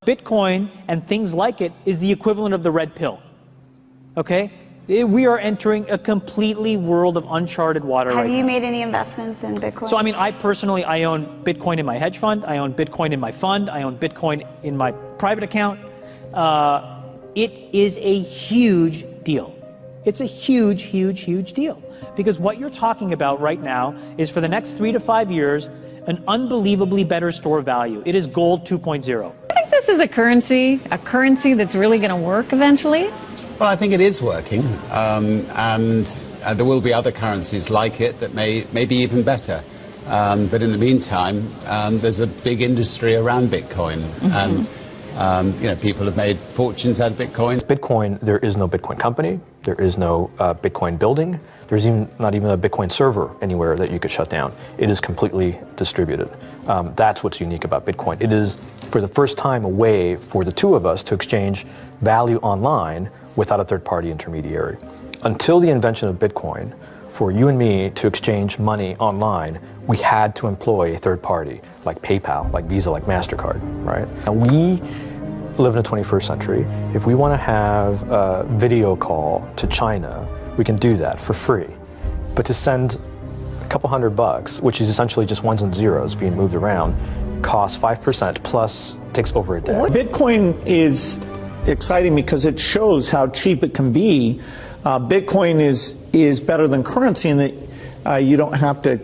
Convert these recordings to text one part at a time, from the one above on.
Bitcoin and things like it is the equivalent of the red pill, okay? We are entering a completely world of uncharted water right now. Have you made any investments in Bitcoin? So, I mean, I own Bitcoin in my hedge fund, I own Bitcoin in my fund, I own Bitcoin in my private account. It is a huge deal. It's a huge, huge, huge deal. Because what you're talking about right now is for the next 3 to 5 years, an unbelievably better store of value. It is gold 2.0. I think this is a currency that's really going to work eventually. Well, I think it is working, and there will be other currencies like it that may be even better. But in the meantime, there's a big industry around Bitcoin, and people have made fortunes out of Bitcoin. Bitcoin, there is no Bitcoin company, there is no Bitcoin building, there's not even a Bitcoin server anywhere that you could shut down. It is completely distributed. That's what's unique about Bitcoin. It is, for the first time, a way for the two of us to exchange value online without a third-party intermediary. Until the invention of Bitcoin, for you and me to exchange money online, we had to employ a third party, like PayPal, like Visa, like MasterCard, right? Now we live in the 21st century. If we want to have a video call to China, we can do that for free. But to send a couple $100, which is essentially just ones and zeros being moved around, costs 5% plus takes over a day. Bitcoin is exciting because it shows how cheap it can be. Bitcoin is better than currency in that you don't have to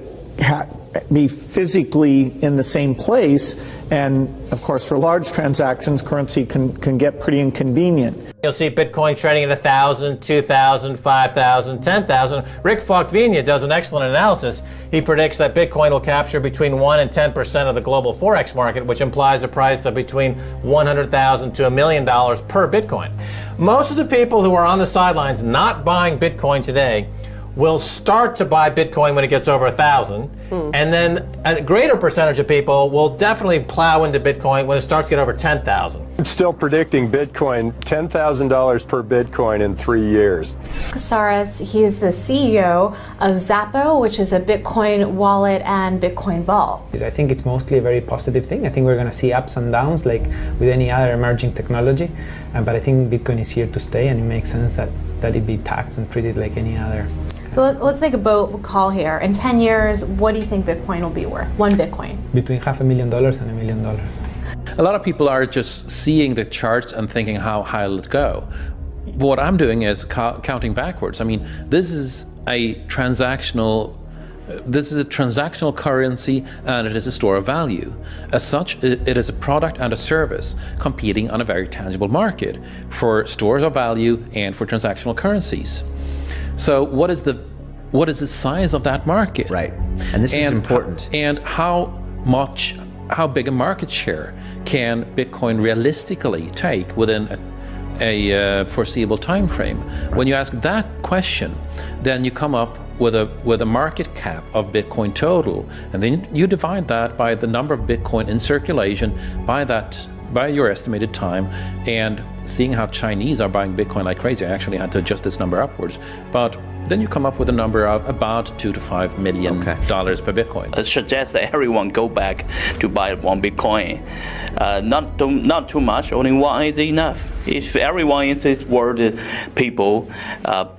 be physically in the same place, and of course for large transactions currency can get pretty inconvenient. You'll see Bitcoin trading at 1,000, 2,000, 5,000, 10,000. Rick Falkvinia does an excellent analysis. He predicts that Bitcoin will capture between 1 and 10% of the global Forex market, which implies a price of between $100,000 to $1 million per Bitcoin. Most of the people who are on the sidelines not buying Bitcoin today will start to buy Bitcoin when it gets over 1,000, and then a greater percentage of people will definitely plow into Bitcoin when it starts to get over 10,000. It's still predicting Bitcoin $10,000 per Bitcoin in 3 years. Casares, he is the CEO of Zappo, which is a Bitcoin wallet and Bitcoin vault. I think it's mostly a very positive thing. I think we're going to see ups and downs like with any other emerging technology, but I think Bitcoin is here to stay, and it makes sense that it be taxed and treated like any other. So let's make a bold call here. In 10 years, what do you think Bitcoin will be worth? One Bitcoin? Between $500,000 and $1 million. A lot of people are just seeing the charts and thinking, how high will it go? What I'm doing is counting backwards. I mean, this is a transactional currency, and it is a store of value. As such, it is a product and a service competing on a very tangible market for stores of value and for transactional currencies. So what is the size of that market? Right, and this is important. And how big a market share can Bitcoin realistically take within a foreseeable time frame? When you ask that question, then you come up with a market cap of Bitcoin total, and then you divide that by the number of Bitcoin in circulation by your estimated time, and seeing how Chinese are buying Bitcoin like crazy, I actually had to adjust this number upwards, but then you come up with a number of about $2 to $5 million per Bitcoin. I suggest that everyone go back to buy one Bitcoin. Not too much, only one is enough. If everyone in this world, people,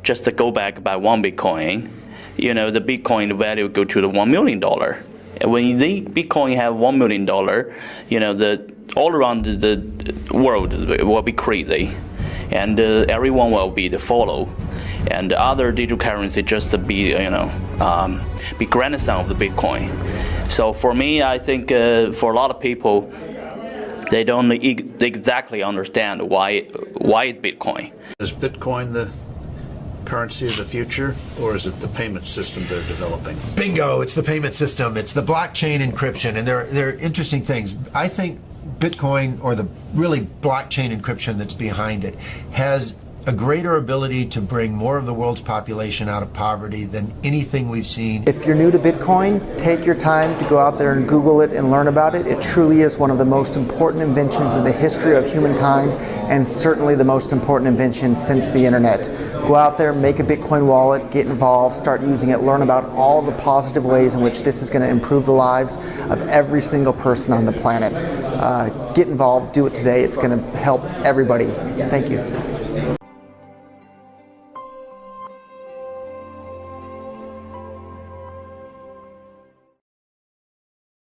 just to go back buy one Bitcoin, the Bitcoin value go to the $1 million. And when the Bitcoin have $1 million, all around the world will be crazy, and everyone will be the follow, and the other digital currency just to be be grandson of the Bitcoin. So for me, I think for a lot of people, they don't exactly understand why Bitcoin. Is Bitcoin the currency of the future, or is it the payment system they're developing? Bingo! It's the payment system. It's the blockchain encryption, and they're interesting things. I think Bitcoin, or the really blockchain encryption that's behind it, has a greater ability to bring more of the world's population out of poverty than anything we've seen. If you're new to Bitcoin, take your time to go out there and Google it and learn about it. It truly is one of the most important inventions in the history of humankind, and certainly the most important invention since the internet. Go out there, make a Bitcoin wallet, get involved, start using it, learn about all the positive ways in which this is going to improve the lives of every single person on the planet. Get involved, do it today. It's going to help everybody. Thank you.